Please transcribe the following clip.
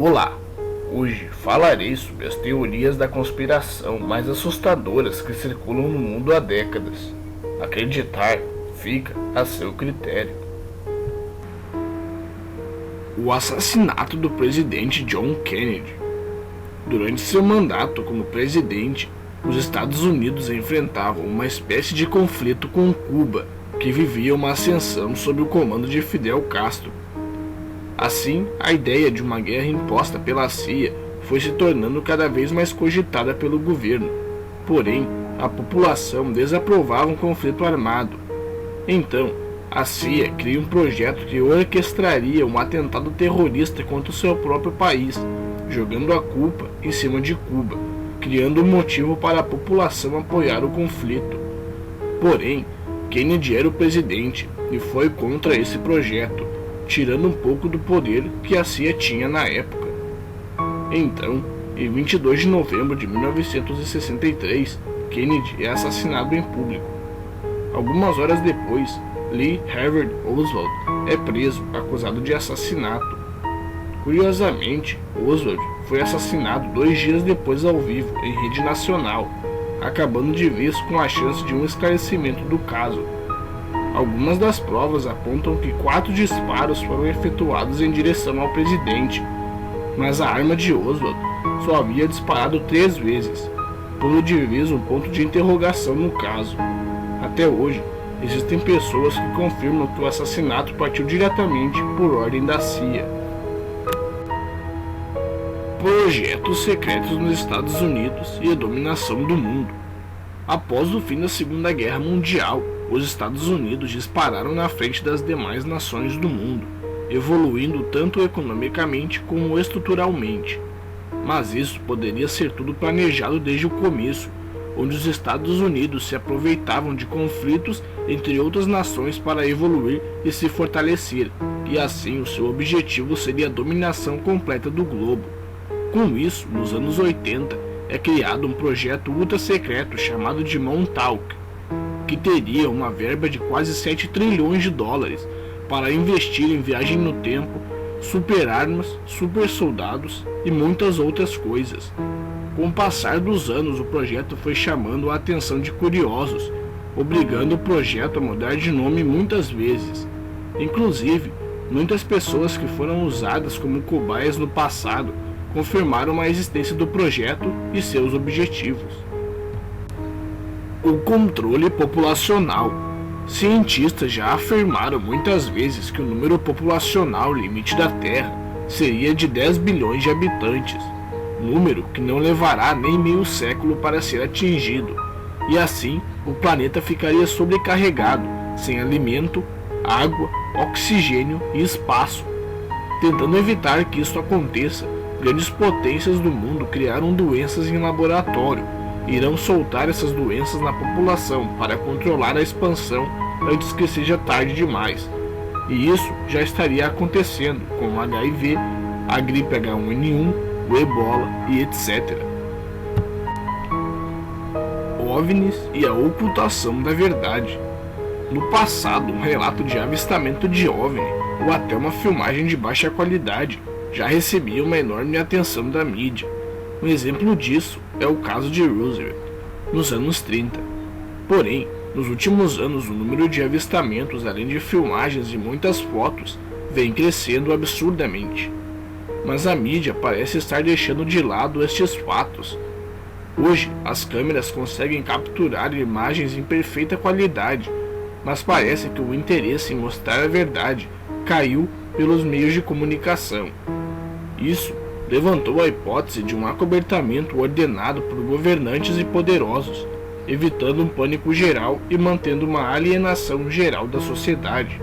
Olá! Hoje falarei sobre as teorias da conspiração mais assustadoras que circulam no mundo há décadas. Acreditar fica a seu critério. O assassinato do presidente John Kennedy. Durante seu mandato como presidente, os Estados Unidos enfrentavam uma espécie de conflito com Cuba, que vivia uma ascensão sob o comando de Fidel Castro. Assim, a ideia de uma guerra imposta pela CIA foi se tornando cada vez mais cogitada pelo governo. Porém, a população desaprovava um conflito armado. Então, a CIA cria um projeto que orquestraria um atentado terrorista contra o seu próprio país, jogando a culpa em cima de Cuba, criando um motivo para a população apoiar o conflito. Porém, Kennedy era o presidente e foi contra esse projeto, tirando um pouco do poder que a CIA tinha na época. Então, em 22 de novembro de 1963, Kennedy é assassinado em público. Algumas horas depois, Lee Harvey Oswald é preso, acusado de assassinato. Curiosamente, Oswald foi assassinado 2 dias depois ao vivo, em rede nacional, acabando de vez com a chance de um esclarecimento do caso. Algumas das provas apontam que 4 disparos foram efetuados em direção ao presidente, mas a arma de Oswald só havia disparado 3 vezes, pondo de vez um ponto de interrogação no caso. Até hoje, existem pessoas que confirmam que o assassinato partiu diretamente por ordem da CIA. Projetos secretos nos Estados Unidos e a dominação do mundo. Após o fim da Segunda Guerra Mundial, os Estados Unidos dispararam na frente das demais nações do mundo, evoluindo tanto economicamente como estruturalmente. Mas isso poderia ser tudo planejado desde o começo, onde os Estados Unidos se aproveitavam de conflitos entre outras nações para evoluir e se fortalecer, e assim o seu objetivo seria a dominação completa do globo. Com isso, nos anos 80, é criado um projeto ultra secreto chamado de Montauk, que teria uma verba de quase 7 trilhões de dólares para investir em viagem no tempo, super armas, super soldados e muitas outras coisas. Com o passar dos anos, o projeto foi chamando a atenção de curiosos, obrigando o projeto a mudar de nome muitas vezes. Inclusive, muitas pessoas que foram usadas como cobaias no passado confirmaram a existência do projeto e seus objetivos. O controle populacional. Cientistas já afirmaram muitas vezes que o número populacional limite da Terra seria de 10 bilhões de habitantes, número que não levará nem meio século para ser atingido, e assim o planeta ficaria sobrecarregado, sem alimento, água, oxigênio e espaço. Tentando evitar que isso aconteça, grandes potências do mundo criaram doenças em laboratório e irão soltar essas doenças na população para controlar a expansão antes que seja tarde demais. E isso já estaria acontecendo com o HIV, a gripe H1N1, o ebola e etc. OVNIs e a ocultação da verdade. No passado, um relato de avistamento de OVNI ou até uma filmagem de baixa qualidade já recebia uma enorme atenção da mídia. Um exemplo disso é o caso de Roosevelt, nos anos 30. Porém, nos últimos anos o número de avistamentos, além de filmagens e muitas fotos, vem crescendo absurdamente. Mas a mídia parece estar deixando de lado estes fatos. Hoje, as câmeras conseguem capturar imagens em perfeita qualidade, mas parece que o interesse em mostrar a verdade caiu pelos meios de comunicação. Isso levantou a hipótese de um acobertamento ordenado por governantes e poderosos, evitando um pânico geral e mantendo uma alienação geral da sociedade.